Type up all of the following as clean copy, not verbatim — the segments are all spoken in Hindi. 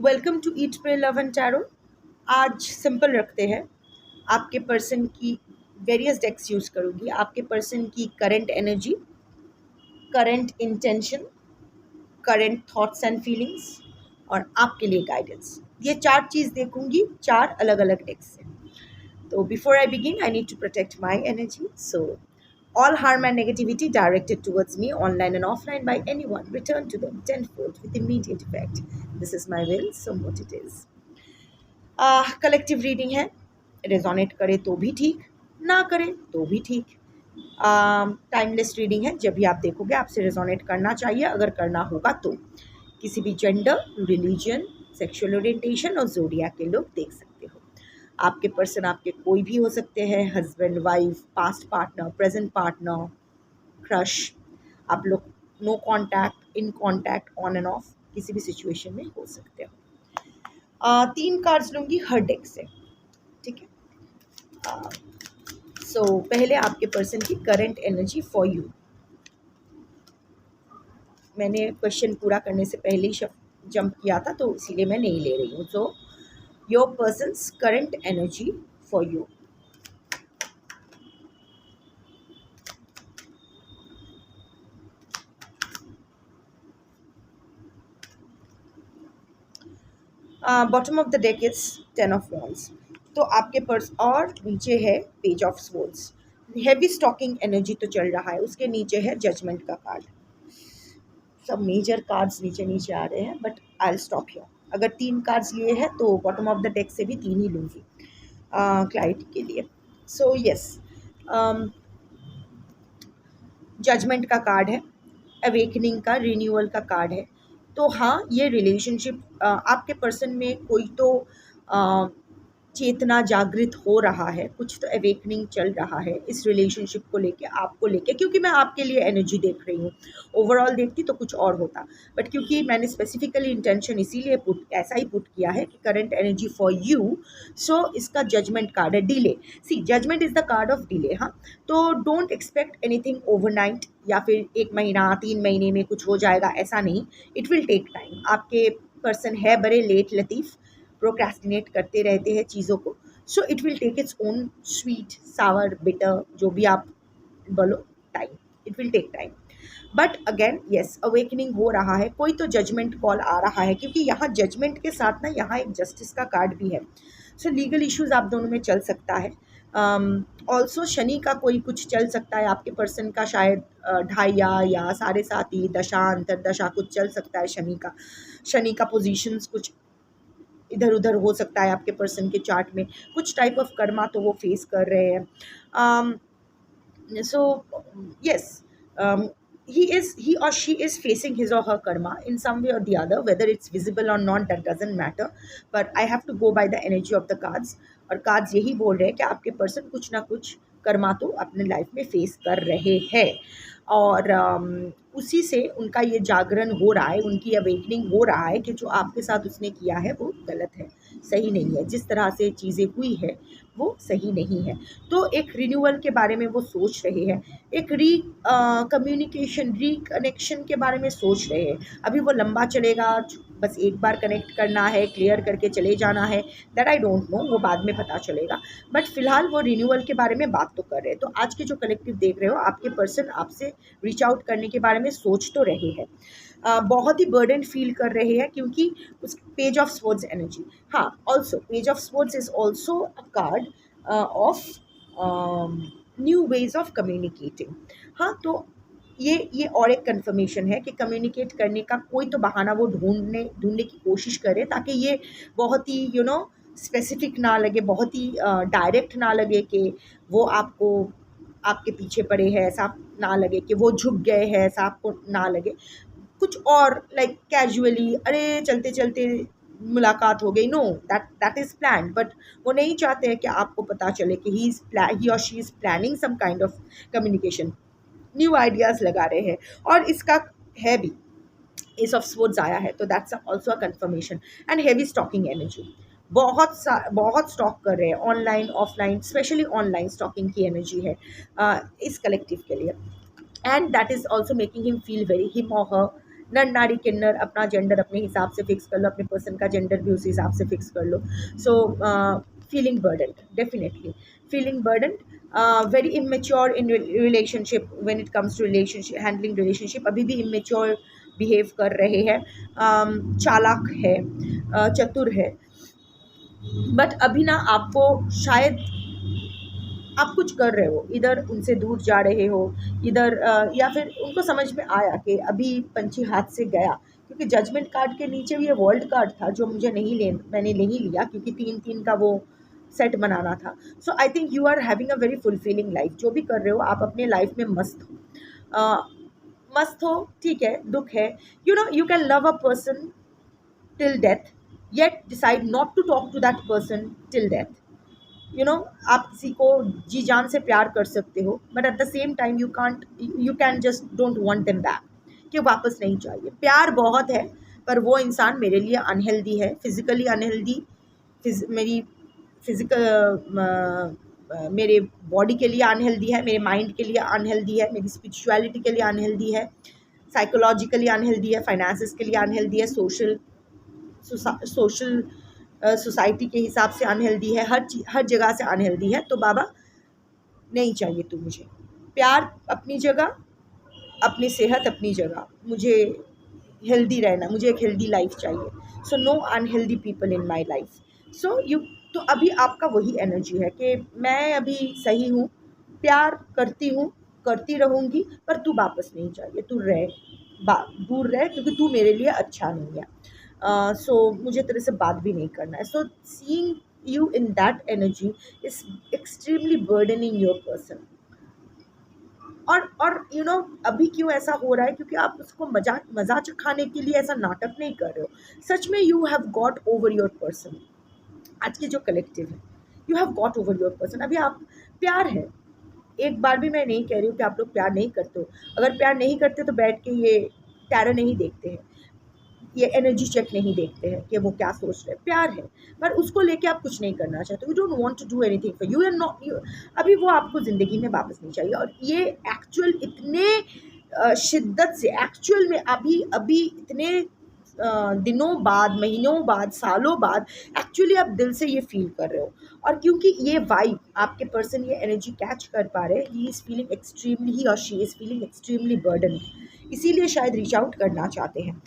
Welcome to Eat Pray Love and Tarot. आज सिंपल रखते हैं। आपके पर्सन की वेरियस डेक्स यूज़ करूँगी। आपके पर्सन की current energy, current intention, current thoughts and feelings और आपके लिए गाइडेंस। ये चार चीज़ देखूंगी चार अलग अलग डेक्स से। तो before I begin I need to protect my energy, so all harm and negativity directed towards me online and offline by anyone return to them tenfold with immediate effect. This is my will, so what it is. Collective reading है। रेजोनेट करे तो भी ठीक, ना करे तो भी ठीक। टाइमलेस रीडिंग है। जब भी आप देखोगे आपसे रेजोनेट करना चाहिए, अगर करना होगा तो। किसी भी जेंडर, रिलीजन, सेक्सुअल ओरिएंटेशन और जोडिया के लोग देख सकते हो। आपके पर्सन आपके कोई भी हो सकते हैं, husband, wife, past partner, present partner, crush. आप लोग no contact, in contact, on and off, किसी भी सिचुएशन में हो सकते हो। 3 कार्ड्स लूँगी हर डेक से, ठीक है। सो पहले आपके पर्सन की करंट एनर्जी फॉर यू। मैंने क्वेश्चन पूरा करने से पहले ही जंप किया था, तो इसीलिए मैं नहीं ले रही हूँ। So your person's current energy for you. Bottom of the deck is 10 of wands. तो आपके पर्स और नीचे है page of swords. Heavy stalking energy तो चल रहा है, उसके नीचे है जजमेंट का कार्ड। सब मेजर कार्ड्स नीचे नीचे आ रहे हैं, but I will stop here. अगर 3 कार्ड्स लिए हैं तो बॉटम ऑफ द डेक से भी 3 ही लूँगी क्लैरिटी के लिए। सो यस, जजमेंट का कार्ड है, अवेकनिंग का, रिन्यूअल का कार्ड है। तो हाँ, ये रिलेशनशिप आपके पर्सन में कोई तो चेतना जागृत हो रहा है, कुछ तो अवेकनिंग चल रहा है इस रिलेशनशिप को लेके, आपको लेके। क्योंकि मैं आपके लिए एनर्जी देख रही हूँ, ओवरऑल देखती तो कुछ और होता, बट क्योंकि मैंने स्पेसिफिकली इंटेंशन इसीलिए ऐसा ही पुट किया है कि current energy for you. So इसका जजमेंट कार्ड है, delay. See, judgement is the card of delay. हाँ, तो डोंट एक्सपेक्ट एनीथिंग ओवरनाइट या फिर 1 महीना 3 महीने में कुछ हो जाएगा, ऐसा नहीं। It will take time. आपके पर्सन है बड़े लेट लतीफ़, प्रोक्रेस्टिनेट करते रहते हैं चीज़ों को। So it will take its own sweet, sour, bitter, जो भी आप बोलो, time. It will take time, but again yes, awakening हो रहा है। कोई तो जजमेंट कॉल आ रहा है, क्योंकि यहाँ जजमेंट के साथ ना यहाँ एक जस्टिस का कार्ड भी है। सो लीगल इश्यूज आप दोनों में चल सकता है। ऑल्सो शनि का कोई कुछ चल सकता है आपके पर्सन का, शायद ढाइया या साढ़े साथी, दशा, अंतरदशा कुछ चल सकता है शनि का पोजीशंस कुछ इधर उधर हो सकता है आपके पर्सन के चार्ट में। कुछ टाइप ऑफ कर्मा तो वो फेस कर रहे हैं। So yes, he or she is facing his or her karma in some way or the other, whether it's visible or not, that doesn't matter, but I have to go by the energy of the cards। और कार्ड्स यही बोल रहे हैं कि आपके पर्सन कुछ ना कुछ कर्मा तो अपने लाइफ में फेस कर रहे हैं, और उसी से उनका ये जागरण हो रहा है, उनकी अवेकनिंग हो रहा है कि जो आपके साथ उसने किया है वो गलत है, सही नहीं है। जिस तरह से चीज़ें हुई है वो सही नहीं है। तो एक रिन्यूअल के बारे में वो सोच रहे हैं, एक कम्युनिकेशन, रिकनेक्शन के बारे में सोच रहे हैं। अभी वो लंबा चलेगा, बस एक बार कनेक्ट करना है, क्लियर करके चले जाना है, दैट आई डोंट नो, वो बाद में पता चलेगा। बट फिलहाल वो रिन्यूअल के बारे में बात तो कर रहे हैं। तो आज के जो कलेक्टिव देख रहे हो, आपके पर्सन आपसे रीच आउट करने के बारे में सोच तो रहे हैं। बहुत ही बर्डन फील कर रहे हैं, क्योंकि उस पेज ऑफ स्वॉर्ड्स एनर्जी। हाँ, also page of swords is also a card of new ways of communicating. हाँ, तो ये और एक कंफर्मेशन है कि कम्युनिकेट करने का कोई तो बहाना वो ढूंढने की कोशिश करे, ताकि ये बहुत ही स्पेसिफिक ना लगे, बहुत ही डायरेक्ट ना लगे कि वो आपको आपके पीछे पड़े हैं, ऐसा ना लगे कि वो झुक गए हैं, ऐसा आपको ना लगे। कुछ और लाइक कैजुअली, अरे चलते चलते मुलाकात हो गई, no, that is plan, but वो नहीं चाहते हैं कि आपको पता चले कि he or she is planning some kind of communication, new ideas लगा रहे हैं। और इसका है भी, एस ऑफ स्वॉर्ड्स आया है, तो that's also a confirmation. And heavy stalking energy, बहुत स्टॉक कर रहे हैं, online offline, specially online stalking की एनर्जी है इस कलेक्टिव के लिए। And that is also making him feel very, him or her नर नारी किन्नर, अपना जेंडर अपने हिसाब से फिक्स कर लो, अपने पर्सन का जेंडर भी उसी हिसाब से फिक्स कर लो. So feeling burden, definitely feeling burden, very immature in relationship, when it comes to relationship, handling relationship अभी भी इमेच्योर बिहेव कर रहे हैं, चालाक है, चतुर है. बट अभी ना आपको शायद आप कुछ कर रहे हो, इधर उनसे दूर जा रहे हो, इधर या फिर उनको समझ में आया कि अभी पंछी हाथ से गया, क्योंकि जजमेंट कार्ड के नीचे भी ये वर्ल्ड कार्ड था जो मुझे मैंने नहीं लिया, क्योंकि 3-3 का वो सेट बनाना था. So I think you are having a very fulfilling life. जो भी कर रहे हो आप अपने लाइफ में मस्त हो, मस्त हो, ठीक है, दुख है, you can love a person till death, yet decide not to talk to that person till death. आप किसी को जी जान से प्यार कर सकते हो, but at the same time you can just don't want them back, कि वापस नहीं चाहिए. प्यार बहुत है, पर वो इंसान मेरे लिए अनहेल्दी है, फिजिकली अनहेल्दी, मेरी फिजिकल मेरे बॉडी के लिए अनहेल्दी है, मेरे माइंड के लिए अनहेल्दी है, मेरी स्पिरिचुअलिटी के लिए अनहेल्दी है, साइकोलॉजिकली अनहेल्दी है, फाइनेंसिस के लिए अनहेल्दी है, सोशल सोसाइटी के हिसाब से अनहेल्दी है, हर जगह से अनहेल्दी है. तो बाबा नहीं चाहिए तू मुझे. प्यार अपनी जगह, अपनी सेहत अपनी जगह, मुझे हेल्दी रहना, मुझे एक हेल्दी लाइफ चाहिए. So no unhealthy people in my life. So you, तो अभी आपका वही एनर्जी है कि मैं अभी सही हूँ, प्यार करती हूँ, करती रहूँगी, पर तू वापस नहीं चाहिए, तू दूर रह, क्योंकि तू मेरे लिए अच्छा नहीं है. सो मुझे तेरे से बात भी नहीं करना है. सो seeing you in that energy is extremely burdening your person. और अभी क्यों ऐसा हो रहा है, क्योंकि आप उसको मजा चखाने के लिए ऐसा नाटक नहीं कर रहे हो. सच में you have got over your person. आज के जो कलेक्टिव है, you have got over your person. अभी आप, प्यार है, एक बार भी मैं नहीं कह रही हूँ कि आप लोग प्यार नहीं करते हो. अगर प्यार नहीं करते तो बैठ के ये टैरो नहीं देखते हैं, ये एनर्जी चेक नहीं देखते हैं कि वो क्या सोच रहे हैं. प्यार है, पर उसको लेके आप कुछ नहीं करना चाहते. You don't want to do anything for you, and not you. अभी वो आपको ज़िंदगी में वापस नहीं चाहिए. और ये एक्चुअल इतने शिद्दत से, एक्चुअल में अभी अभी इतने दिनों बाद, महीनों बाद, सालों बाद एक्चुअली आप दिल से ये फील कर रहे हो. और क्योंकि ये वाइब आपके पर्सन, ये एनर्जी कैच कर पा रहे हैं, he is feeling extremely, he or she is feeling extremely burden, इसीलिए शायद रीच आउट करना चाहते हैं.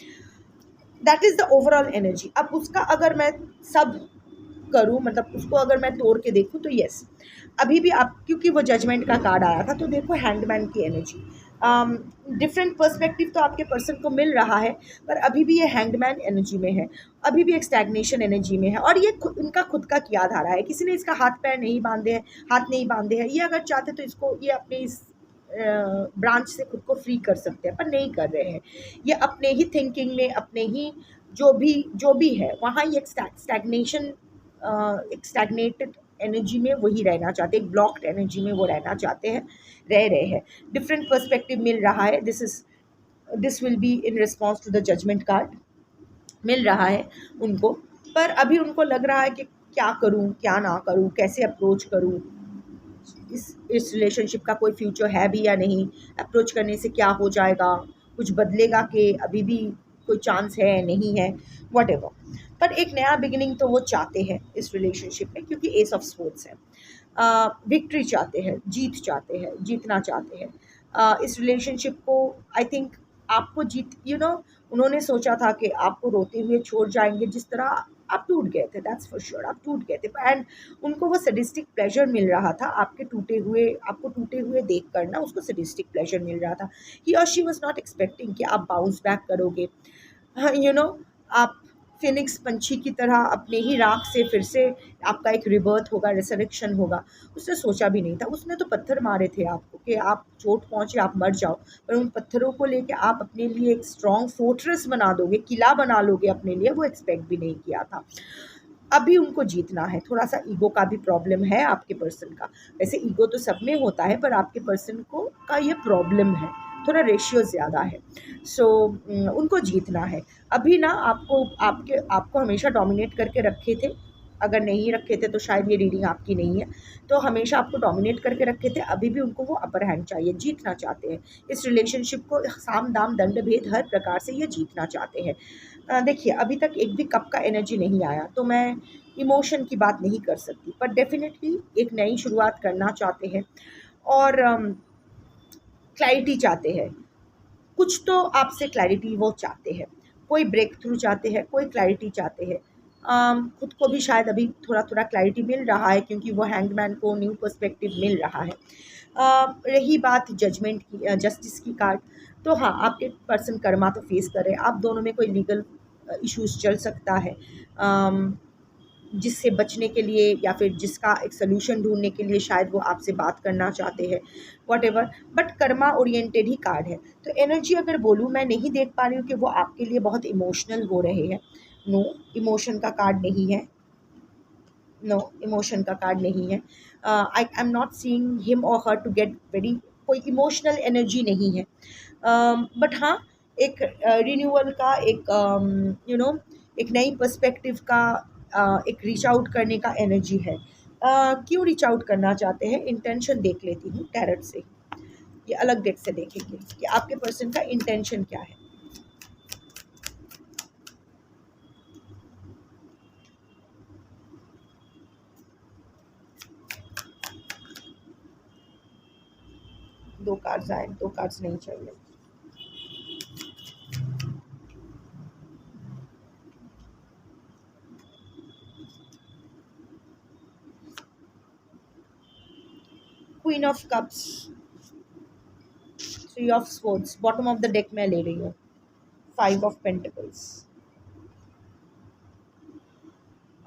That is the overall energy. अब उसका अगर मैं सब करूँ, मतलब उसको अगर मैं तोड़ के देखूँ, तो येस, अभी भी आप, क्योंकि वो जजमेंट का कार्ड आया था, तो देखो हैंडमैन की एनर्जी, डिफरेंट पर्सपेक्टिव तो आपके पर्सन को मिल रहा है, पर अभी भी ये हैंडमैन एनर्जी में है, अभी भी एक स्टैग्नेशन एनर्जी में है. और ये इनका खुद का किया धारा है, किसी ने इसका हाथ पैर नहीं बांधे हैं, हाथ नहीं बांधे हैं. ये अगर चाहते तो इसको, ये अपने इस ब्रांच से खुद को फ्री कर सकते हैं, पर नहीं कर रहे हैं. ये अपने ही थिंकिंग में, अपने ही जो भी है वहाँ, ये स्टैग्नेशन, एक स्टैग्नेटेड एनर्जी में वही रहना चाहते हैं, एक ब्लॉक्ड एनर्जी में वो रहना चाहते हैं, रह रहे हैं. डिफरेंट पर्सपेक्टिव मिल रहा है. This will be in response to the judgement card, मिल रहा है उनको. पर अभी उनको लग रहा है कि क्या करूं, क्या ना करूं, कैसे अप्रोच करूं, इस रिलेशनशिप का कोई फ्यूचर है भी या नहीं, अप्रोच करने से क्या हो जाएगा, कुछ बदलेगा कि अभी भी कोई चांस है, नहीं है, वट एवर. पर एक नया बिगिनिंग तो वो चाहते हैं इस रिलेशनशिप में, क्योंकि एस ऑफ स्पोर्ट्स है. विक्ट्री चाहते हैं, जीत चाहते हैं, जीतना चाहते हैं. इस रिलेशनशिप को, आई थिंक आपको उन्होंने सोचा था कि आपको रोते हुए छोड़ जाएंगे, जिस तरह आप टूट गए थे, दैट्स फॉर श्योर, आप टूट गए थे. एंड उनको वो सैडिस्टिक प्लेजर मिल रहा था, आपको टूटे हुए देख कर ना, उसको सैडिस्टिक प्लेजर मिल रहा था. ही or she was not expecting कि आप बाउंस बैक करोगे. आप फिनिक्स पंछी की तरह अपने ही राख से फिर से आपका एक रिबर्थ होगा, रिसरेक्शन होगा. उसने सोचा भी नहीं था. उसने तो पत्थर मारे थे आपको कि आप चोट पहुँचे, आप मर जाओ, पर उन पत्थरों को लेके आप अपने लिए एक स्ट्रॉन्ग फोर्ट्रेस बना दोगे, किला बना लोगे अपने लिए, वो एक्सपेक्ट भी नहीं किया था. अभी उनको जीतना है. थोड़ा सा ईगो का भी प्रॉब्लम है आपके पर्सन का. वैसे ईगो तो सब में होता है, पर आपके पर्सन का ये प्रॉब्लम है, थोड़ा रेशियो ज़्यादा है. सो उनको जीतना है. अभी ना आपको हमेशा डोमिनेट करके रखे थे, अगर नहीं रखे थे तो शायद ये रीडिंग आपकी नहीं है। तो हमेशा आपको डोमिनेट करके रखे थे, अभी भी उनको वो अपर हैंड चाहिए, जीतना चाहते हैं इस रिलेशनशिप को, साम दाम दंड भेद हर प्रकार से ये जीतना चाहते हैं। देखिए अभी तक एक भी कप का एनर्जी नहीं आया, तो मैं इमोशन की बात नहीं कर सकती, पर डेफिनेटली एक नई शुरुआत करना चाहते हैं और क्लैरिटी चाहते हैं। कुछ तो आपसे क्लैरिटी वो चाहते हैं, कोई ब्रेक थ्रू चाहते हैं, कोई क्लैरिटी चाहते हैं। खुद को भी शायद अभी थोड़ा थोड़ा क्लैरिटी मिल रहा है, क्योंकि वो हैंगमैन को न्यू पर्सपेक्टिव मिल रहा है। रही बात जजमेंट की, जस्टिस की कार्ड, तो हाँ आपके पर्सन कर्मा तो फेस कर रहे हैं, आप दोनों में कोई लीगल इश्यूज चल सकता है, जिससे बचने के लिए या फिर जिसका एक सलूशन ढूंढने के लिए शायद वो आपसे बात करना चाहते हैं, what ever, but Karma oriented he card है। तो एनर्जी अगर बोलूँ, मैं नहीं देख पा रही हूँ कि वो आपके लिए बहुत इमोशनल हो रहे हैं। नो, इमोशन का कार्ड नहीं है। नो, इमोशन का कार्ड नहीं है। I am not seeing him or her to get very, कोई इमोशनल एनर्जी नहीं है। बट हाँ, एक रिन्यूअल का, एक एक नई पर्सपेक्टिव का, एक रीच आउट करने का एनर्जी है। क्यों रीच आउट करना चाहते हैं, इंटेंशन देख लेती हूँ टैरट से। ये अलग डेक से देखेंगे कि आपके पर्सन का इंटेंशन क्या है। दो कार्ड्स आए, दो कार्ड्स नहीं चाहिए। Queen of cups, three of swords, bottom of the deck मैं ले रही हूँ, five of pentacles.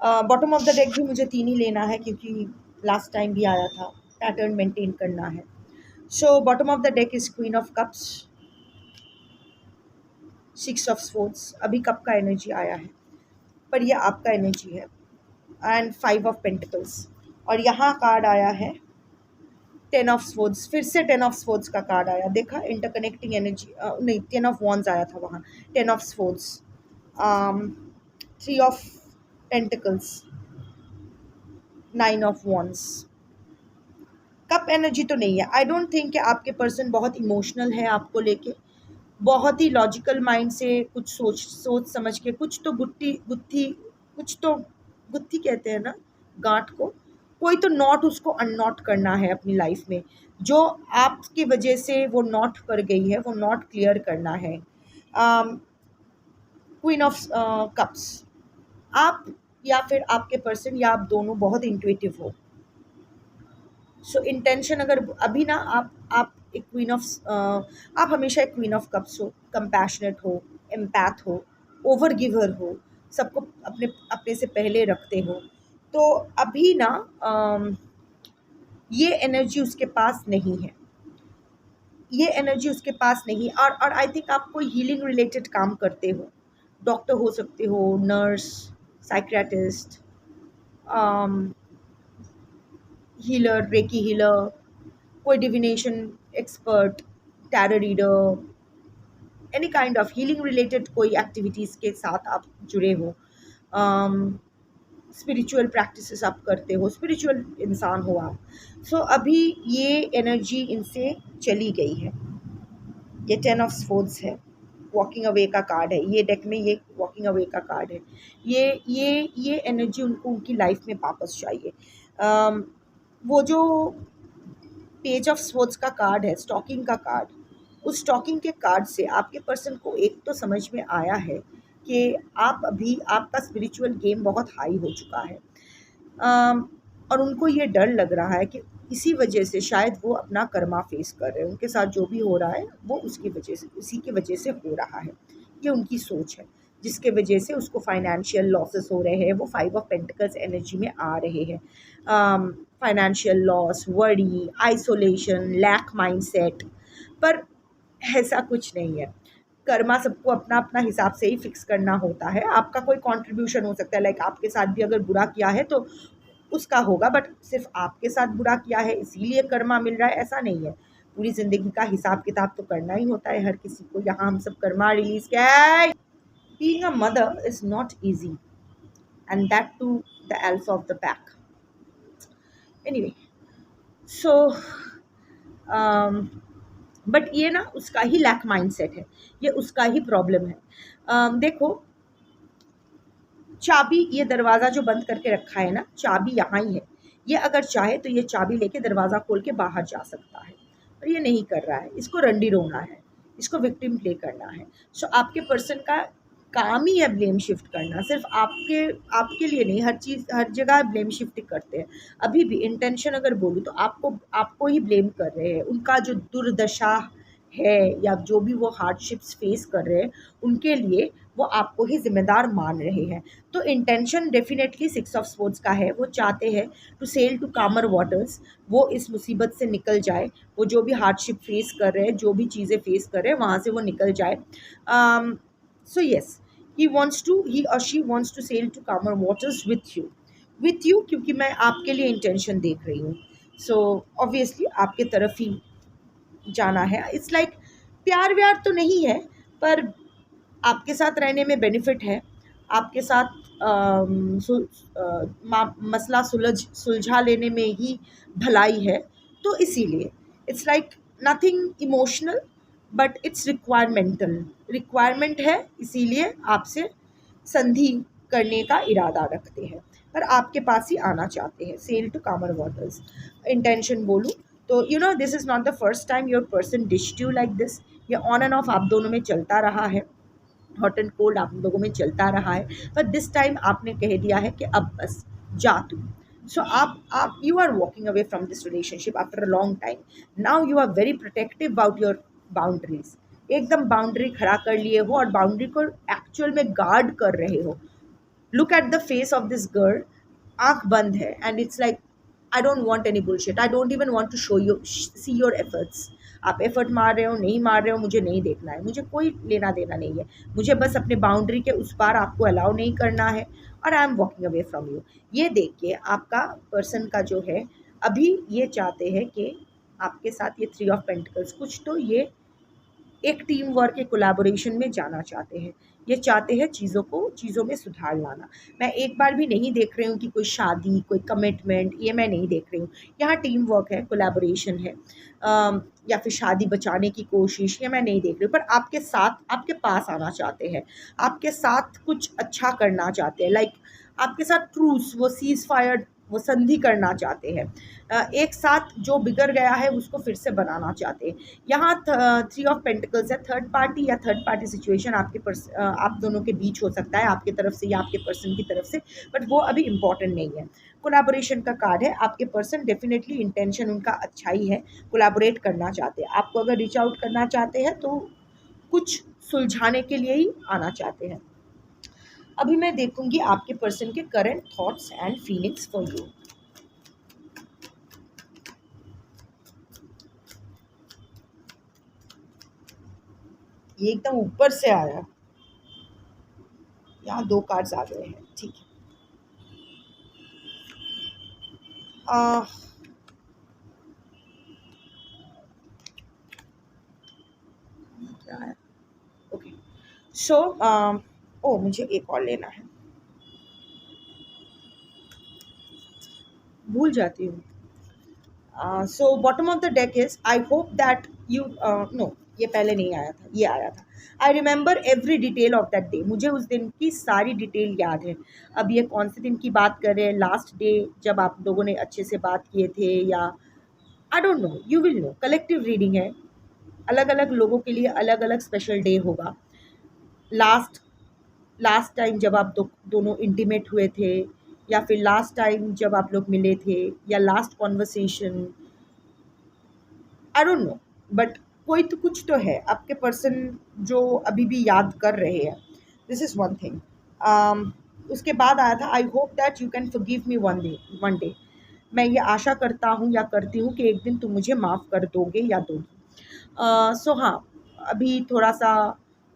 Bottom of the deck भी मुझे तीन ही लेना है, क्योंकि लास्ट टाइम भी आया था, पैटर्न मेंटेन करना है। So bottom of the deck is queen of cups, six of swords, अभी कप का एनर्जी आया है पर ये आपका एनर्जी है, एंड फाइव ऑफ पेंटिकल्स। और यहाँ कार्ड आया है टेन ऑफ स्वॉर्ड्स, फिर से टेन ऑफ स्वॉर्ड्स का कार्ड आया, देखा इंटरकनेक्टिंग एनर्जी, नहीं टेन ऑफ वॉन्ड्स आया था वहाँ, ten of swords, three of pentacles, nine of wands. Cup energy तो नहीं है। आई डोंट थिंक कि आपके पर्सन बहुत इमोशनल है आपको लेके, बहुत ही लॉजिकल माइंड से कुछ सोच समझ के, कुछ तो गुत्थी गुत्थी, कुछ तो गुत्थी कहते हैं ना गांठ को, कोई तो नॉट उसको अननॉट करना है अपनी लाइफ में, जो आपकी वजह से वो नॉट कर गई है, वो नॉट क्लियर करना है। क्वीन ऑफ कप्स, आप या फिर आपके पर्सन या आप दोनों बहुत इंट्यूटिव हो। सो इंटेंशन अगर अभी ना, आप एक क्वीन ऑफ, आप हमेशा एक क्वीन ऑफ कप्स हो, कंपैशनेट हो, एम्पैथ हो, ओवर गिवर हो, सबको अपने अपने से पहले रखते हो। तो अभी ना ये एनर्जी उसके पास नहीं है, ये एनर्जी उसके पास नहीं। और आई थिंक आप कोई हीलिंग रिलेटेड काम करते हो, डॉक्टर हो सकते हो, nurse, psychiatrist, healer, reiki healer, कोई divination expert, tarot reader, any kind of healing related कोई एक्टिविटीज़ के साथ आप जुड़े हो, स्पिरिचुअल प्रैक्टिसेस आप करते हो, स्पिरिचुअल इंसान हो आप। सो अभी ये एनर्जी इनसे चली गई है। ये टेन ऑफ स्वॉर्ड्स है, वॉकिंग अवे का कार्ड है ये डेक में, ये वॉकिंग अवे का कार्ड है। ये एनर्जी उनको उनकी लाइफ में वापस चाहिए। वो जो पेज ऑफ स्वॉर्ड्स का कार्ड है, स्टॉकिंग का कार्ड, उस स्टॉकिंग के कार्ड से आपके पर्सन को एक तो समझ में आया है कि आप अभी, आपका स्पिरिचुअल गेम बहुत हाई हो चुका है, और उनको ये डर लग रहा है कि इसी वजह से शायद वो अपना कर्मा फेस कर रहे हैं, उनके साथ जो भी हो रहा है वो उसकी वजह से, उसी की वजह से हो रहा है। ये उनकी सोच है, जिसके वजह से उसको फाइनेंशियल लॉसेस हो रहे हैं, वो फाइव ऑफ पेंटिकल्स एनर्जी में आ रहे हैं। Financial loss, worry, isolation, lack mindset, पर ऐसा कुछ नहीं है। कर्मा सबको अपना अपना हिसाब से ही फिक्स करना होता है। आपका कोई कंट्रीब्यूशन हो सकता है, लाइक आपके साथ भी अगर बुरा किया है तो उसका होगा, बट सिर्फ आपके साथ बुरा किया है इसीलिए कर्मा मिल रहा है, ऐसा नहीं है। पूरी ज़िंदगी का हिसाब किताब तो करना ही होता है हर किसी को। यहाँ हम सब कर्मा रिलीज क्या है। Being a mother is not easy, and that too the alpha of the pack. Anyway, so but ये ना उसका ही लैक माइंडसेट है, ये उसका ही प्रॉब्लम है। देखो, चाबी, ये दरवाज़ा जो बंद करके रखा है ना, चाबी यहाँ ही है। ये अगर चाहे तो ये चाबी लेके दरवाज़ा खोल के बाहर जा सकता है, पर ये नहीं कर रहा है। इसको रंडी रोना है, इसको विक्टिम प्ले करना है। सो आपके पर्सन का काम ही है ब्लेम शिफ्ट करना। सिर्फ आपके आपके लिए नहीं, हर चीज़ हर जगह ब्लेम शिफ्ट करते हैं। अभी भी इंटेंशन अगर बोलूँ तो आपको आपको ही ब्लेम कर रहे हैं। उनका जो दुर्दशा है या जो भी वो हार्डशिप्स फेस कर रहे हैं, उनके लिए वो आपको ही ज़िम्मेदार मान रहे हैं। तो intention definitely six of sports का है। वो चाहते हैं to sail to calmer waters, वो इस मुसीबत से निकल जाए। वो जो भी हार्डशिप फेस कर रहे हैं, जो भी चीज़ें फेस कर रहे हैं, वहाँ से वो निकल जाए। सो yes, he or she wants to sail to calmer waters with you, क्योंकि मैं आपके लिए इंटेंशन देख रही हूँ। सो ऑब्वियसली आपके तरफ ही जाना है। इट्स लाइक प्यार व्यार तो नहीं है, पर आपके साथ रहने में बेनिफिट है। आपके साथ मसला सुलझा लेने में ही भलाई है। तो इसीलिए it's like nothing emotional, but it's requirement है। इसीलिए आपसे संधि करने का इरादा रखते हैं, पर आपके पास ही आना चाहते हैं। Sail to calmer waters, intention बोलूँ तो this is not the first time your person dished you like this. ये ऑन एंड ऑफ आप दोनों में चलता रहा है, हॉट एंड कोल्ड आप लोगों में चलता रहा है। पर दिस टाइम आपने कह दिया है कि अब बस जा तू। सो आप you are walking away from this relationship after a long time. Now you are very protective about your boundaries. एकदम बाउंड्री खड़ा कर लिए हो और बाउंड्री को एक्चुअल में गार्ड कर रहे हो। Look at the face of this girl, आंख बंद है, and it's like I don't want any bullshit, I don't even want to show you see your efforts. आप एफर्ट मार रहे हो नहीं मार रहे हो, मुझे नहीं देखना है, मुझे कोई लेना देना नहीं है। मुझे बस अपने बाउंड्री के उस पार आपको अलाउ नहीं करना है, और I am walking away from you. ये देखिए आपका पर्सन का जो है, अभी ये चाहते हैं कि आपके साथ ये थ्री ऑफ पेंटिकल्स, कुछ तो ये एक टीम वर्क के कोलैबोरेशन में जाना चाहते हैं। ये चाहते हैं चीज़ों में सुधार लाना। मैं एक बार भी नहीं देख रही हूँ कि कोई शादी, कोई कमिटमेंट, ये मैं नहीं देख रही हूँ। यहाँ टीम वर्क है, कोलैबोरेशन है, या फिर शादी बचाने की कोशिश, ये मैं नहीं देख रही हूँ। पर आपके साथ, आपके पास आना चाहते हैं, आपके साथ कुछ अच्छा करना चाहते हैं। लाइक आपके साथ ट्रूस, वो सीज़ फायर, वो संधि करना चाहते हैं। एक साथ जो बिगड़ गया है उसको फिर से बनाना चाहते हैं। यहाँ थ्री ऑफ पेंटिकल्स है। थर्ड पार्टी या थर्ड पार्टी सिचुएशन आप दोनों के बीच हो सकता है, आपके तरफ से या आपके पर्सन की तरफ से, बट वो अभी इम्पॉर्टेंट नहीं है। कोलैबोरेशन का कार्ड है। आपके पर्सन डेफिनेटली इंटेंशन उनका अच्छा ही है, कोलैबोरेट करना चाहते हैं। आपको अगर रीच आउट करना चाहते हैं तो कुछ सुलझाने के लिए ही आना चाहते हैं। अभी मैं देखूंगी आपके पर्सन के current thoughts and feelings for you. ये एकदम ऊपर से आया, यहाँ दो कार्ड्स आ गए हैं, ठीक है। आ, क्या है, ओके। सो ओ मुझे एक और लेना है, भूल जाती हूँ। So bottom of the deck is I hope that you know, ये पहले नहीं आया था, ये आया था। I remember every detail of that day. मुझे उस दिन की सारी डिटेल याद है। अब ये कौन से दिन की बात कर रहे हैं, लास्ट डे जब आप लोगों ने अच्छे से बात किए थे, या I don't know, you will know. Collective reading है, अलग अलग लोगों के लिए अलग अलग स्पेशल डे होगा। लास्ट लास्ट टाइम जब आप दोनों इंटीमेट हुए थे, या फिर लास्ट टाइम जब आप लोग मिले थे, या last conversation, I don't no, but कोई तो कुछ तो है आपके पर्सन जो अभी भी याद कर रहे हैं। This is one thing. उसके बाद आया था I hope that you can forgive me one day. मैं ये आशा करता हूँ या करती हूँ कि एक दिन तुम मुझे माफ़ कर दोगे या दोगी। सो हाँ, अभी थोड़ा सा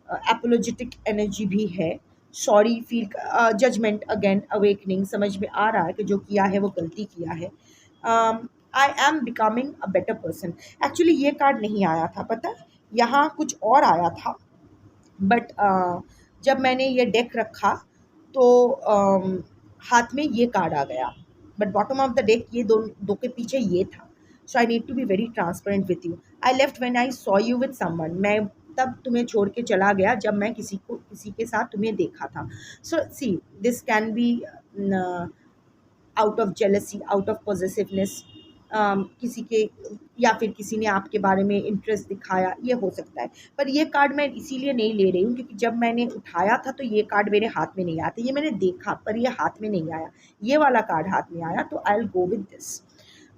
एपोलॉजेटिक एनर्जी भी है। Sorry feel, judgement again, awakening, समझ में आ रहा है कि जो किया है वो गलती किया है। आई am becoming a better person. Actually ये कार्ड नहीं आया था, पता है, यहाँ कुछ और आया था। बट जब मैंने ये डेक रखा तो हाथ में ये कार्ड आ गया, but bottom of the deck ये दो दो के पीछे ये था. So I need to be very transparent with you. I left when I saw you with someone. मैं तब तुम्हें छोड़ के चला गया जब मैं किसी के साथ तुम्हें देखा था. So see, this can be out of jealousy, out of possessiveness, किसी के, या फिर किसी ने आपके बारे में इंटरेस्ट दिखाया, ये हो सकता है. पर ये कार्ड मैं इसीलिए नहीं ले रही हूँ क्योंकि जब मैंने उठाया था तो ये कार्ड मेरे हाथ में नहीं आया था. ये मैंने देखा पर ये हाथ में नहीं आया. ये वाला कार्ड हाथ में आया, तो I will go with this.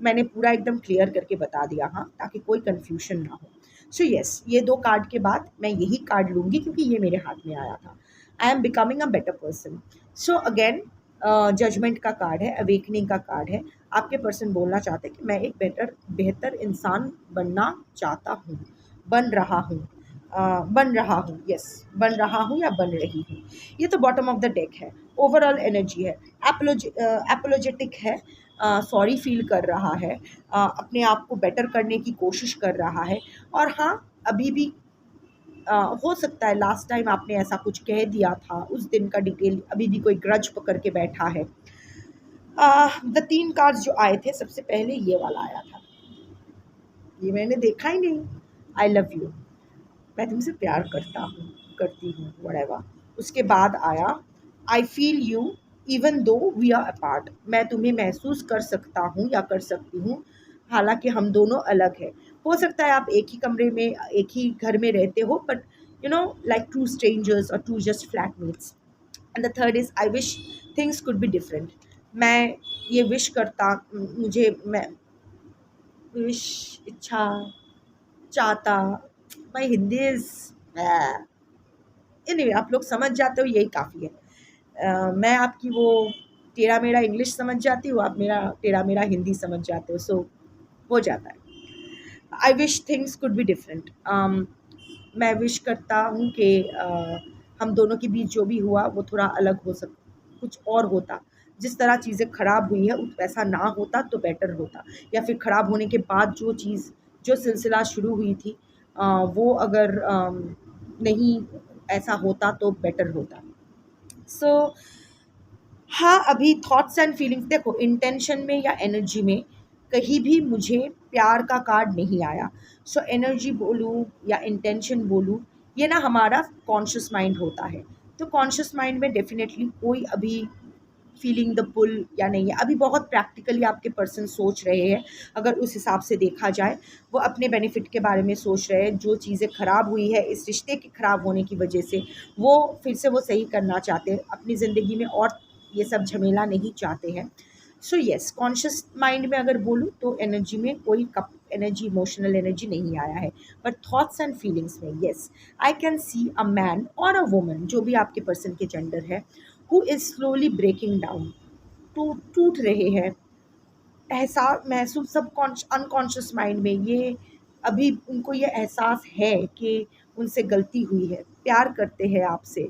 मैंने पूरा एकदम क्लियर करके बता दिया, हाँ, ताकि कोई कन्फ्यूजन ना हो. सो येस, ये दो कार्ड के बाद मैं यही कार्ड लूँगी क्योंकि ये मेरे हाथ में आया था. I am becoming a better person. So again, judgement का कार्ड है, अवेकनिंग का कार्ड है. आपके पर्सन बोलना चाहते हैं कि मैं एक बेहतर इंसान बनना चाहता हूँ, बन रहा हूँ, बन रहा हूँ, यस, बन रहा हूँ या बन रही हूँ. ये तो बॉटम ऑफ द डेक है. ओवरऑल एनर्जी है, एपोलोजेटिक है, सॉरी फील कर रहा है, अपने आप को बेटर करने की कोशिश कर रहा है. और हाँ, अभी भी हो सकता है लास्ट टाइम आपने ऐसा कुछ कह दिया था, उस दिन का डिटेल अभी भी कोई ग्रज पकड़ के बैठा है. द 3 कार्ड्स जो आए थे, सबसे पहले ये वाला आया था. ये मैंने देखा ही नहीं. आई लव यू, मैं तुमसे प्यार करता हूँ, करती हूँ, व्हाटएवर. उसके बाद आया I feel you even though we are apart. मैं तुम्हें महसूस कर सकता हूँ या कर सकती हूँ, हालांकि हम दोनों अलग हैं. हो सकता है आप एक ही कमरे में, एक ही घर में रहते हो, but you know, like two strangers और two just flatmates. And the third is I wish things could be different. मैं ये विश करता, मुझे, मैं विश, इच्छा, चाहता, माई हिंदी इज, एनीवे, आप लोग समझ जाते हो, यही काफ़ी है. मैं आपकी वो टेढ़ा मेढ़ा इंग्लिश समझ जाती हूँ, आप मेरा टेढ़ा मेढ़ा हिंदी समझ जाते हो, सो हो जाता है. आई wish things could be different. मैं विश करता हूँ कि हम दोनों के बीच जो भी हुआ वो थोड़ा अलग हो कुछ और होता. जिस तरह चीज़ें ख़राब हुई है वैसा ना होता तो बेटर होता, या फिर ख़राब होने के बाद जो सिलसिला शुरू हुई थी, वो अगर नहीं ऐसा होता तो बेटर होता. सो हाँ, अभी थॉट्स एंड फीलिंग्स देखो, इंटेंशन में या एनर्जी में कहीं भी मुझे प्यार का कार्ड नहीं आया. सो एनर्जी बोलूँ या इंटेंशन बोलूँ, ये ना हमारा कॉन्शियस माइंड होता है. तो कॉन्शियस माइंड में डेफिनेटली कोई अभी फीलिंग द पुल या नहीं है. अभी बहुत प्रैक्टिकली आपके पर्सन सोच रहे हैं, अगर उस हिसाब से देखा जाए. वो अपने बेनिफिट के बारे में सोच रहे हैं. जो चीज़ें ख़राब हुई है इस रिश्ते के ख़राब होने की वजह से, वो फिर से वो सही करना चाहते हैं अपनी ज़िंदगी में, और ये सब झमेला नहीं चाहते हैं. सो येस, कॉन्शियस माइंड में अगर बोलूँ तो एनर्जी में कोई कप एनर्जी, इमोशनल एनर्जी नहीं आया है. बट थॉट्स एंड फीलिंग्स में yes, I can see a man और अ वुमन, जो भी आपके पर्सन के जेंडर है, who is slowly breaking down. टूट रहे हैं. एहसास महसूस, सब अनकॉन्शियस माइंड में ये अभी उनको ये एहसास है कि उनसे गलती हुई है, प्यार करते हैं आपसे,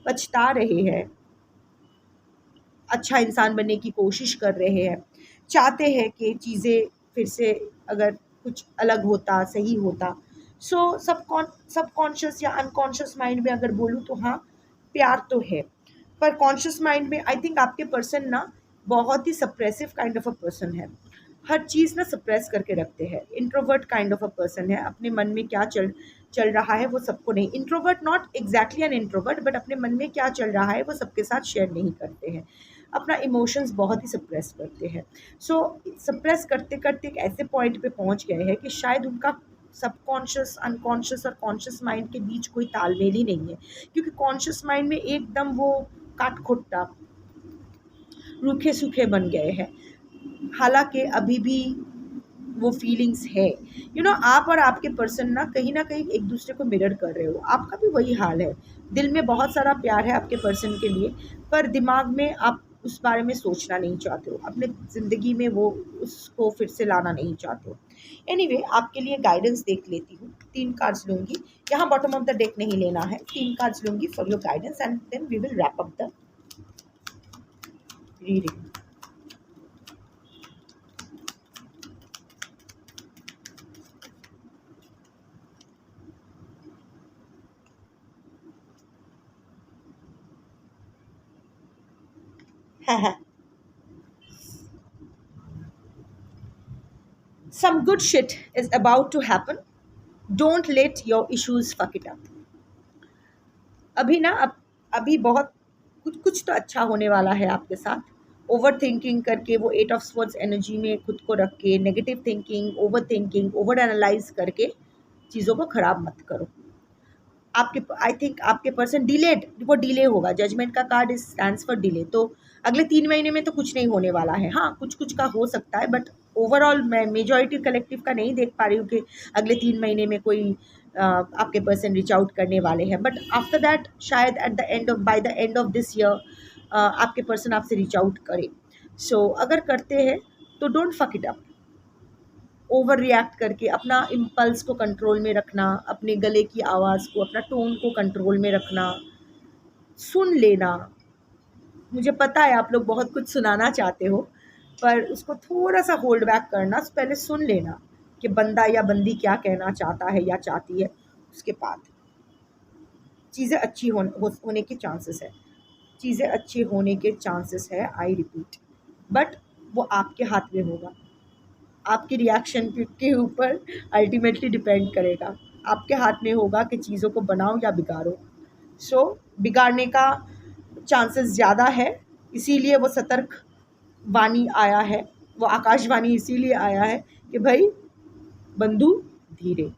पछता रहे हैं, अच्छा इंसान बनने की कोशिश कर रहे हैं, चाहते हैं कि चीज़ें फिर से अगर कुछ अलग होता, सही होता. सो सबकॉन्शियस या अनकॉन्शियस माइंड में अगर बोलूँ तो हाँ, प्यार तो है. पर कॉन्शियस माइंड में आई थिंक आपके पर्सन ना बहुत ही suppressive kind of a person है. हर चीज़ ना सप्रेस करके रखते हैं. Introvert kind of a person है. अपने मन में क्या चल चल रहा है वो सबको नहीं, introvert not exactly an introvert, but अपने मन में क्या चल रहा है वो सबके साथ शेयर नहीं करते हैं. अपना इमोशंस बहुत ही सप्रेस करते हैं. सो सप्रेस करते करते एक ऐसे पॉइंट पे पहुंच गए हैं कि शायद उनका सबकॉन्शियस, अनकॉन्शियस और कॉन्शियस माइंड के बीच कोई तालमेल ही नहीं है. क्योंकि कॉन्शियस माइंड में एकदम वो काट-खुट्टा, रूखे सूखे बन गए हैं. हालांकि अभी भी वो फीलिंग्स है. आप और आपके पर्सन ना कहीं एक दूसरे को मिरर कर रहे हो. आपका भी वही हाल है. दिल में बहुत सारा प्यार है आपके पर्सन के लिए, पर दिमाग में आप उस बारे में सोचना नहीं चाहते हो, अपने ज़िंदगी में वो उसको फिर से लाना नहीं चाहते हो. एनीवे, आपके लिए गाइडेंस देख लेती हूँ. 3 कार्ड्स लूँगी. यहाँ बॉटम ऑफ द डेक नहीं लेना है. 3 कार्ड्स लूँगी for your guidance and then we will wrap up the reading. Some good shit is about to happen. Don't let your issues fuck it up. अभी ना अभी बहुत कुछ कुछ तो अच्छा होने वाला है आपके साथ. ओवर थिंकिंग करके वो एट ऑफ स्वर्ड्स एनर्जी में खुद को रख के नेगेटिव थिंकिंग ओवर एनालाइज करके चीज़ों को ख़राब मत करो. आपके आई थिंक आपके पर्सन डिलेड, वो डिले होगा. जजमेंट का card is stands for delay. तो अगले 3 महीने में तो कुछ नहीं होने वाला है. हाँ, कुछ कुछ का हो सकता है, बट ओवरऑल मैं मेजॉरिटी कलेक्टिव का नहीं देख पा रही हूँ कि अगले 3 महीने में कोई आपके पर्सन रीच आउट करने वाले हैं. बट आफ्टर दैट शायद at the end of by the end of this year आपके पर्सन आपसे रीच आउट करे. सो अगर करते हैं तो don't fuck it up. Over react करके अपना इम्पल्स को कंट्रोल में रखना, अपने गले की आवाज़ को, अपना टोन को कंट्रोल में रखना, सुन लेना. मुझे पता है आप लोग बहुत कुछ सुनाना चाहते हो, पर उसको थोड़ा सा होल्ड बैक करना. पहले सुन लेना कि बंदा या बंदी क्या कहना चाहता है या चाहती है. उसके बाद चीज़ें अच्छी होने के चांसेस है. चीज़ें अच्छी होने के चांसेस है, आई रिपीट. बट वो आपके हाथ में होगा. आपके रिएक्शन के ऊपर अल्टीमेटली डिपेंड करेगा. आपके हाथ में होगा कि चीज़ों को बनाओ या बिगाड़ो. सो बिगाड़ने का चांसेस ज़्यादा है, इसीलिए वो सतर्क वाणी आया है, वो आकाशवाणी इसीलिए आया है कि भाई बंधु धीरे.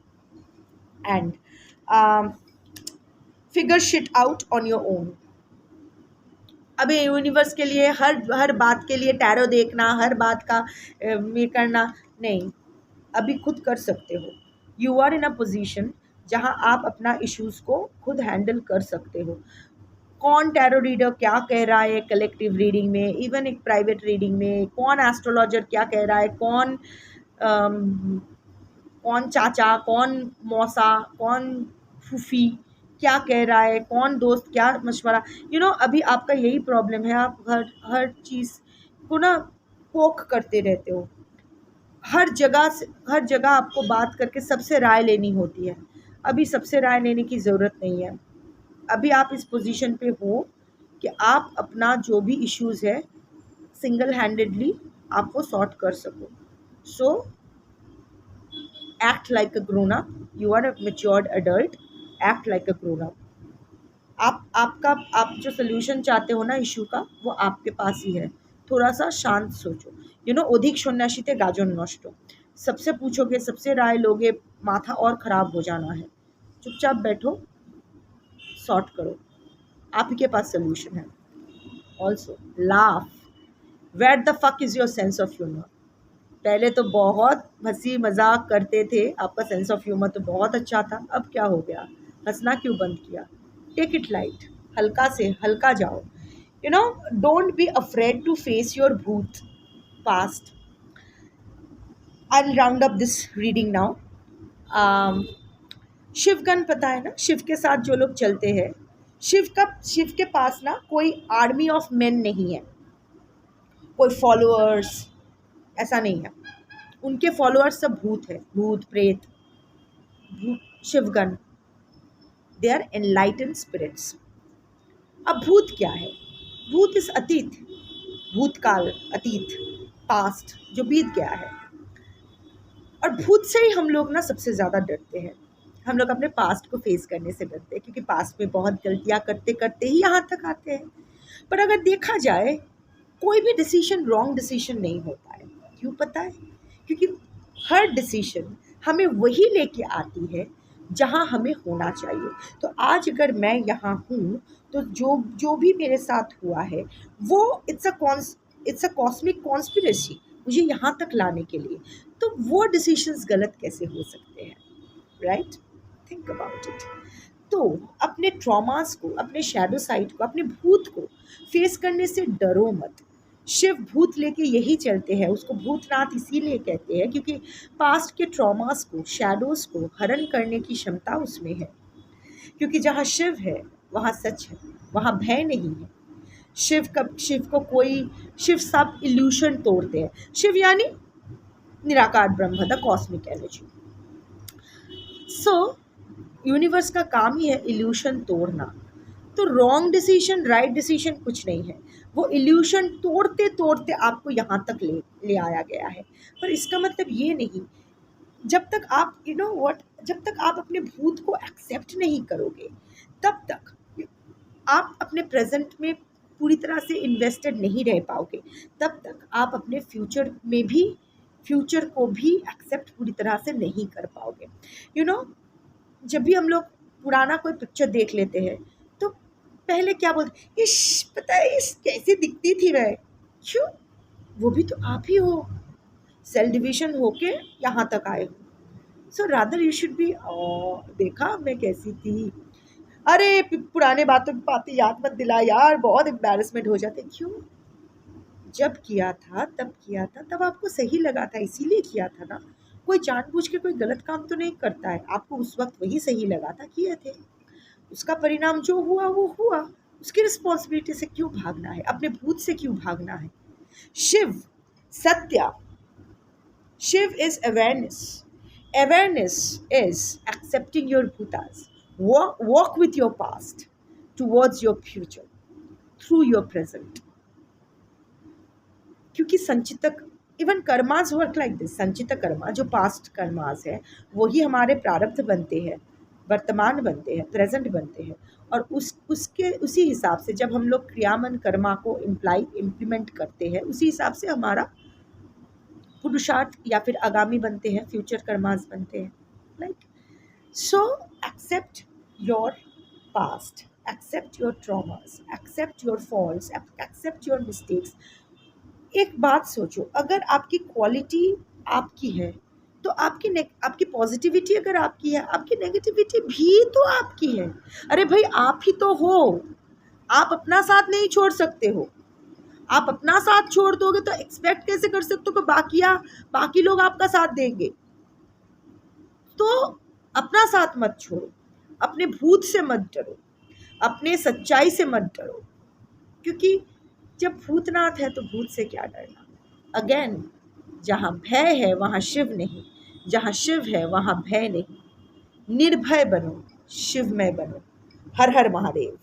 And figure shit out on your own. अभी यूनिवर्स के लिए हर बात के लिए टैरो देखना, हर बात का ये करना नहीं. अभी खुद कर सकते हो. You are in a position जहां आप अपना इश्यूज़ को खुद हैंडल कर सकते हो. कौन टैरो रीडर क्या कह रहा है कलेक्टिव रीडिंग में, इवन एक प्राइवेट रीडिंग में, कौन एस्ट्रोलॉजर क्या कह रहा है, कौन चाचा, कौन मौसा, कौन फूफी क्या कह रहा है, कौन दोस्त क्या मशवरा. अभी आपका यही प्रॉब्लम है. आप हर चीज़ को ना पोक करते रहते हो. हर जगह आपको बात करके सबसे राय लेनी होती है. अभी सबसे राय लेने की ज़रूरत नहीं है. अभी आप इस पोजीशन पे हो कि आप अपना जो भी इश्यूज़ है सिंगल हैंडेडली आप वो सॉर्ट कर सको. सो act like a grown up. You are a matured adult. Act like a grown up. आप जो सोल्यूशन चाहते हो ना इशू का, वो आपके पास ही है. थोड़ा सा शांत सोचो. अधिक सन्यासीते गाजन नष्ट. सबसे पूछोगे, सबसे राय लोगे, माथा और ख़राब हो जाना है. चुपचाप बैठो, सॉर्ट करो. आपके पास सोल्यूशन है. Also laugh. Where the fuck is your sense of humour. पहले तो बहुत हंसी मजाक करते थे, आपका सेंस ऑफ ह्यूमर तो बहुत अच्छा था. अब क्या हो गया? हंसना क्यों बंद किया? Take it light. हल्का से हल्का जाओ. Don't be afraid to face your भूत past. I will round up this reading now. शिवगन पता है ना, शिव के साथ जो लोग चलते हैं, शिव के पास ना कोई आर्मी ऑफ मेन नहीं है, कोई फॉलोअर्स ऐसा नहीं है. उनके फॉलोअर्स सब भूत है, भूत प्रेत. शिवगन, दे आर एनलाइटन स्पिरिट्स. अब भूत क्या है? भूत इस अतीत, भूतकाल, अतीत, पास्ट जो बीत गया है. और भूत से ही हम लोग ना सबसे ज़्यादा डरते हैं. हम लोग अपने पास्ट को फेस करने से डरते हैं, क्योंकि पास्ट में बहुत गलतियाँ करते करते ही यहाँ तक आते हैं. पर अगर देखा जाए, कोई भी डिसीजन रॉन्ग डिसीजन नहीं होता है. क्यों पता है? क्योंकि हर डिसीजन हमें वही लेके आती है जहाँ हमें होना चाहिए. तो आज अगर मैं यहाँ हूँ, तो जो भी मेरे साथ हुआ है वो इट्स अ कॉस्मिक कॉन्स्पिरेसी मुझे यहाँ तक लाने के लिए. तो वो डिसीजंस गलत कैसे हो सकते हैं? राइट? Think about it. तो अपने ट्रॉमास को, अपने शैडो साइड को, अपने भूत को फेस करने से डरो मत. शिव भूत लेके यही चलते हैं. उसको भूतनाथ इसीलिए कहते हैं क्योंकि पास्ट के ट्रॉमास को, शैडोज़ को हरण करने की क्षमता उसमें है. क्योंकि जहाँ शिव है वहाँ सच है, वहाँ भय नहीं है. शिव सब इल्यूशन तोड़ते हैं. शिव यानी निराकार ब्रह्म, the cosmic energy. So universe का काम ही है इल्यूशन तोड़ना. तो रॉन्ग डिसीजन राइट डिसीजन कुछ नहीं है, वो इल्यूशन तोड़ते तोड़ते आपको यहाँ तक ले आया गया है। पर इसका मतलब ये नहीं, जब तक आप यू नो व्हाट, जब तक आप अपने भूत को एक्सेप्ट नहीं करोगे, तब तक आप अपने प्रेजेंट में पूरी तरह से इन्वेस्टेड नहीं रह पाओगे, तब तक आप अपने फ्यूचर को भी एक्सेप्ट पूरी तरह से नहीं कर पाओगे। यू नो, जब भी हम लोग पुराना कोई पिक्चर देख लेते हैं तो पहले क्या बोलते, इश पता है इस कैसी दिखती थी वह, क्यों, वो भी तो आप ही हो, सेल डिवीजन होके यहाँ तक आए हो। So rather you should be, देखा मैं कैसी थी, अरे पुराने बातें याद मत दिला यार, बहुत एम्बैरेसमेंट हो जाते। क्यों, जब किया था तब आपको सही लगा था, इसीलिए किया था ना। कोई जानबूझ के कोई गलत काम तो नहीं करता है, आपको उस वक्त वही सही लगा था, किए थे, उसका परिणाम जो हुआ वो हुआ, उसकी रिस्पॉन्सिबिलिटी से क्यों भागना है, अपने भूत से क्यों भागना है। Shiv, Satya, Shiv is awareness, awareness is accepting your bhutas, walk with your past towards your future through your present, क्योंकि संचित, even karmas work like this, संचित कर्मा जो पास्ट कर्मास है वही हमारे प्रारब्ध बनते हैं, वर्तमान बनते हैं, प्रेजेंट बनते हैं, और उसी हिसाब से जब हम लोग क्रियामन कर्मा को इम्प्लीमेंट करते हैं, उसी हिसाब से हमारा पुरुषार्थ या फिर आगामी बनते हैं, फ्यूचर कर्मास बनते हैं। Like so accept your past, accept your traumas, accept your faults, accept your mistakes. एक बात सोचो, अगर आपकी क्वालिटी आपकी है तो आपकी पॉजिटिविटी अगर आपकी है, आपकी नेगेटिविटी भी तो आपकी है। अरे भाई आप ही तो हो, आप अपना साथ नहीं छोड़ सकते हो। आप अपना साथ छोड़ दोगे तो एक्सपेक्ट कैसे कर सकते हो कि बाकी लोग आपका साथ देंगे। तो अपना साथ मत छोड़ो, अपने भूत से मत डरो, अपने सच्चाई से मत डरो, क्योंकि जब भूतनाथ है तो भूत से क्या डरना। अगेन, जहाँ भय है वहाँ शिव नहीं, जहाँ शिव है वहाँ भय नहीं। निर्भय बनो, शिवमय बनो। हर हर महादेव।